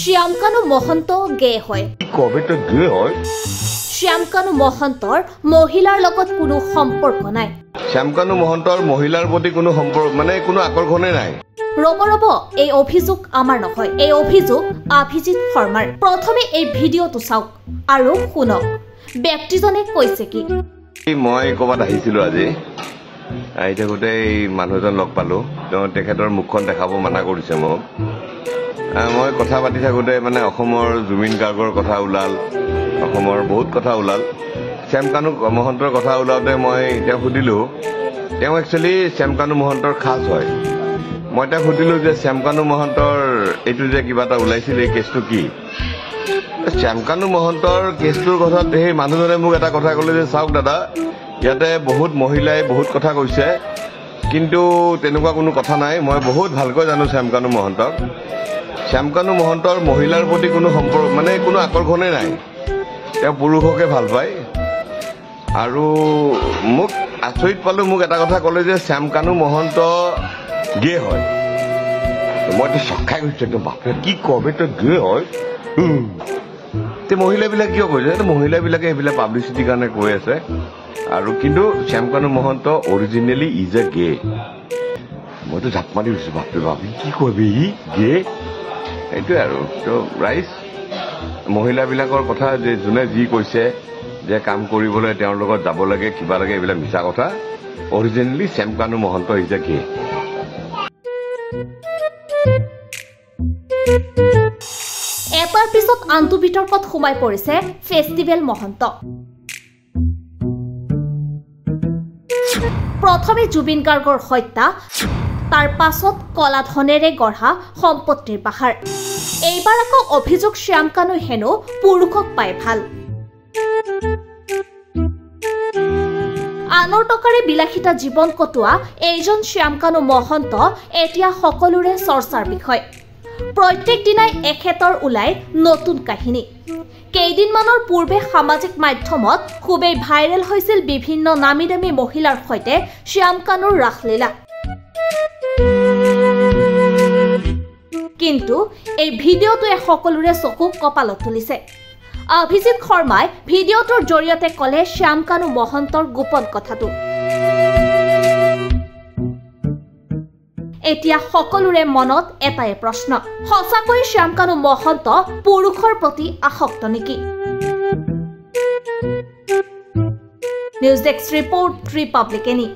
শ্যামকানু মহন্ত গে হয়। কবেটো গে হয়? শ্যামকানু মহন্তৰ মহিলাৰ লগত কোনো সম্পৰ্ক নাই। শ্যামকানু মহন্তৰ মহিলাৰ প্ৰতি কোনো সম্পৰ্ক মানে কোনো আকৰ্ষণে নাই। ৰব এই অভিযোগ আমাৰ নহয়, এই অভিযোগ অভিজিৎ শৰ্মাৰ। প্ৰথমে এই ভিডিঅ'টো চাওক আৰু শুনক ব্যক্তিজনে কৈছে কি। মই ক'ৰবাত আহিছিলোঁ আজি, আহি থাকোঁতে এই মানুহজন লগ পালোঁ। তেওঁ তেখেতৰ মুখখন দেখাব মানা কৰিছে মোক। মই কথা পাতি থাকোঁতে মানে অসমৰ জুবিন গাৰ্গৰ কথা ওলাল, অসমৰ বহুত কথা ওলাল। শ্যামকানু মহন্তৰ কথা ওলাওঁতে মই তেওঁক সুধিলোঁ, তেওঁ একচুৱেলি শ্যামকানু মহন্তৰ খাজ হয়। মই তেওঁক সুধিলোঁ যে শ্যামকানু মহন্তৰ এইটো যে কিবা এটা ওলাইছিল, এই কেছটো কি? শ্যামকানু মহন্তৰ কেছটোৰ কথাত সেই মানুহজনে মোক এটা কথা ক'লে যে চাওক দাদা, ইয়াতে বহুত মহিলাই বহুত কথা কৈছে, কিন্তু তেনেকুৱা কোনো কথা নাই। মই বহুত ভালকৈ জানো শ্যামকানু মহন্তক। শ্যামকানু মহন্তৰ মহিলাৰ প্ৰতি কোনো সম্পৰ্ক মানে কোনো আকৰ্ষণে নাই। তেওঁ পুৰুষকে ভাল পায়। আৰু মোক আচৰিত পালোঁ, মোক এটা কথা ক'লে যে শ্যামকানু মহন্ত গে হয়। মইতো চক খাই গৈছোঁ একদম, বাপৰে কি কবে তই গে হয়? মহিলাবিলাক কিয় কৈছে? মহিলাবিলাকে এইবিলাক পাব্লিচিটিৰ কাৰণে কৈ আছে। আৰু কিন্তু Shyamkanu Mahanta originally is a গে। মইতো জাপ মাৰি গৈছোঁ, বাপৰে বাপ কি কবি ই গে? সেইটোৱে আৰু তো ৰাইজ মহিলাবিলাকৰ কথা যে যোনে যি কৈছে যে কাম কৰিবলৈ তেওঁৰ লগত যাব লাগে, কিবা লাগে, এইবিলাক মিছা কথা। Originally Shyamkanu Mahanta is a গে। এটাৰ পিছত আনটো বিতৰ্কত সোমাই পৰিছে ফেষ্টিভেল মহন্ত। প্ৰথমে জুবিন গাৰ্গৰ হত্যা, তাৰ পাছত কলা ধনেৰে গঢ়া সম্পত্তিৰ পাহাৰ। এইবাৰ আকৌ অভিযোগ শ্যামকানু হেনো পুৰুষক পাই ভাল। আনৰ টকাৰে বিলাসিতা জীৱন কটোৱা এইজন শ্যামকানু মহন্ত এতিয়া সকলোৰে চৰ্চাৰ বিষয়। প্ৰত্যেক দিনাই এখেতৰ ওলাই নতুন কাহিনী। কেইদিনমানৰ পূৰ্বে সামাজিক মাধ্যমত খুবেই ভাইৰেল হৈছিল বিভিন্ন নামী দামী মহিলাৰ সৈতে শ্যামকানুৰ ৰাসলীলা। কিন্তু এই ভিডিঅ'টোৱে সকলোৰে চকু কপালত তুলিছে। অভিজিৎ শৰ্মাই ভিডিঅ'টোৰ জৰিয়তে ক'লে শ্যামকানু মহন্তৰ গোপন কথাটো। এতিয়া সকলোৰে মনত এটাই প্ৰশ্ন, সঁচাকৈ শ্যামকানু মহন্ত পুৰুষৰ প্ৰতি আসক্ত নেকি? News desk report, Republic any.